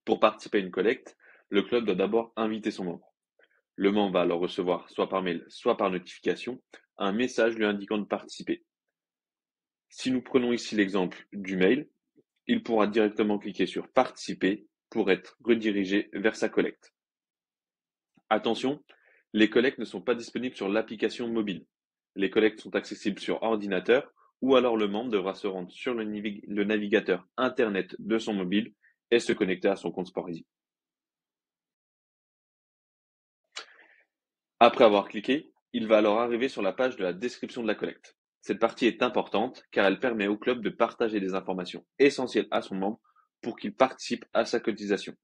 Pour participer à une collecte, le club doit d'abord inviter son membre. Le membre va alors recevoir, soit par mail, soit par notification, un message lui indiquant de participer. Si nous prenons ici l'exemple du mail, il pourra directement cliquer sur Participer pour être redirigé vers sa collecte. Attention, les collectes ne sont pas disponibles sur l'application mobile. Les collectes sont accessibles sur ordinateur ou alors le membre devra se rendre sur le navigateur Internet de son mobile et se connecter à son compte Sporteasy. Après avoir cliqué, il va alors arriver sur la page de la description de la collecte. Cette partie est importante car elle permet au club de partager des informations essentielles à son membre pour qu'il participe à sa cotisation.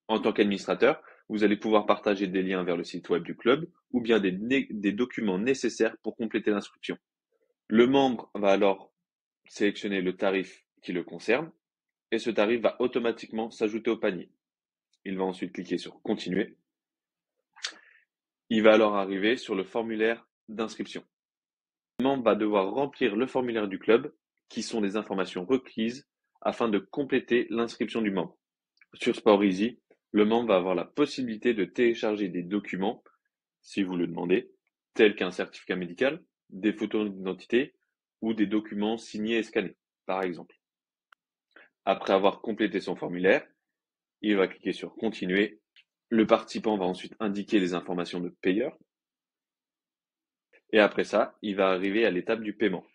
En tant qu'administrateur, vous allez pouvoir partager des liens vers le site web du club ou bien des documents nécessaires pour compléter l'inscription. Le membre va alors sélectionner le tarif qui le concerne et ce tarif va automatiquement s'ajouter au panier. Il va ensuite cliquer sur Continuer. Il va alors arriver sur le formulaire d'inscription. Le membre va devoir remplir le formulaire du club, qui sont des informations requises afin de compléter l'inscription du membre. Sur Sporteasy, le membre va avoir la possibilité de télécharger des documents, si vous le demandez, tels qu'un certificat médical, des photos d'identité ou des documents signés et scannés, par exemple. Après avoir complété son formulaire, il va cliquer sur Continuer. Le participant va ensuite indiquer les informations de payeur. Et après ça, il va arriver à l'étape du paiement.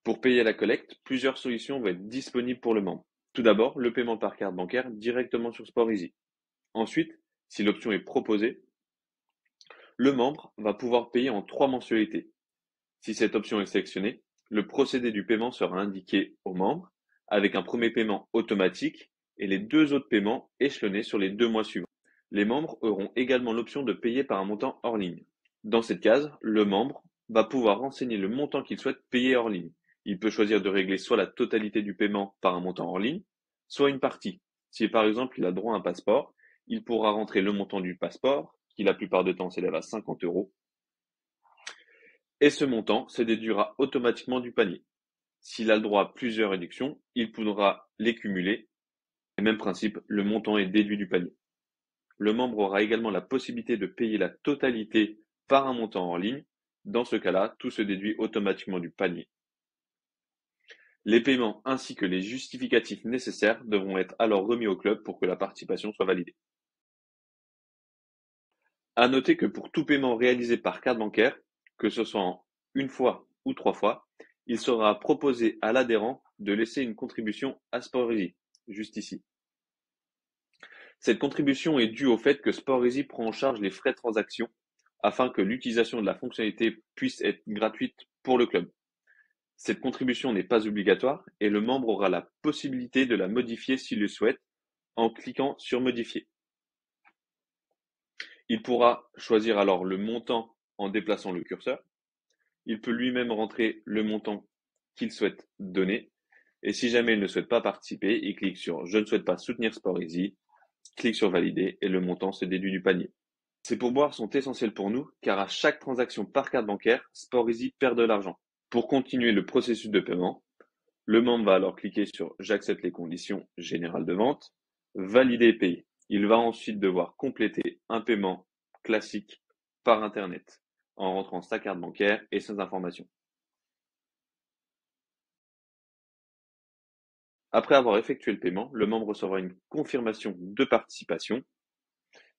Pour payer la collecte, plusieurs solutions vont être disponibles pour le membre. Tout d'abord, le paiement par carte bancaire directement sur Sporteasy. Ensuite, si l'option est proposée, le membre va pouvoir payer en 3 mensualités. Si cette option est sélectionnée, le procédé du paiement sera indiqué au membre avec un premier paiement automatique et les 2 autres paiements échelonnés sur les 2 mois suivants. Les membres auront également l'option de payer par un montant hors ligne. Dans cette case, le membre va pouvoir renseigner le montant qu'il souhaite payer hors ligne. Il peut choisir de régler soit la totalité du paiement par un montant hors ligne, soit une partie. Si par exemple il a droit à un passeport, il pourra rentrer le montant du passeport, qui la plupart du temps s'élève à 50 €, et ce montant se déduira automatiquement du panier. S'il a le droit à plusieurs réductions, il pourra les cumuler. Et même principe, le montant est déduit du panier. Le membre aura également la possibilité de payer la totalité par un montant en ligne. Dans ce cas-là, tout se déduit automatiquement du panier. Les paiements ainsi que les justificatifs nécessaires devront être alors remis au club pour que la participation soit validée. À noter que pour tout paiement réalisé par carte bancaire, que ce soit en une fois ou 3 fois, il sera proposé à l'adhérent de laisser une contribution à Sporteasy, juste ici. Cette contribution est due au fait que Sporteasy prend en charge les frais de transaction afin que l'utilisation de la fonctionnalité puisse être gratuite pour le club. Cette contribution n'est pas obligatoire et le membre aura la possibilité de la modifier s'il le souhaite en cliquant sur Modifier. Il pourra choisir alors le montant en déplaçant le curseur. Il peut lui-même rentrer le montant qu'il souhaite donner. Et si jamais il ne souhaite pas participer, il clique sur Je ne souhaite pas soutenir Sporteasy, clique sur Valider et le montant se déduit du panier. Ces pourboires sont essentiels pour nous car à chaque transaction par carte bancaire, Sporteasy perd de l'argent. Pour continuer le processus de paiement, le membre va alors cliquer sur J'accepte les conditions générales de vente, Valider et payer. Il va ensuite devoir compléter un paiement classique par Internet en rentrant sa carte bancaire et ses informations. Après avoir effectué le paiement, le membre recevra une confirmation de participation.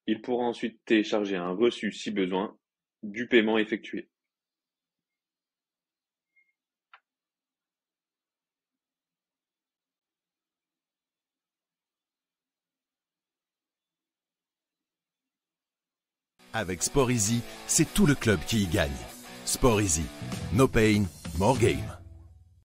Il pourra ensuite télécharger un reçu si besoin du paiement effectué. Avec Sporteasy, c'est tout le club qui y gagne. Sporteasy, no pain, more game.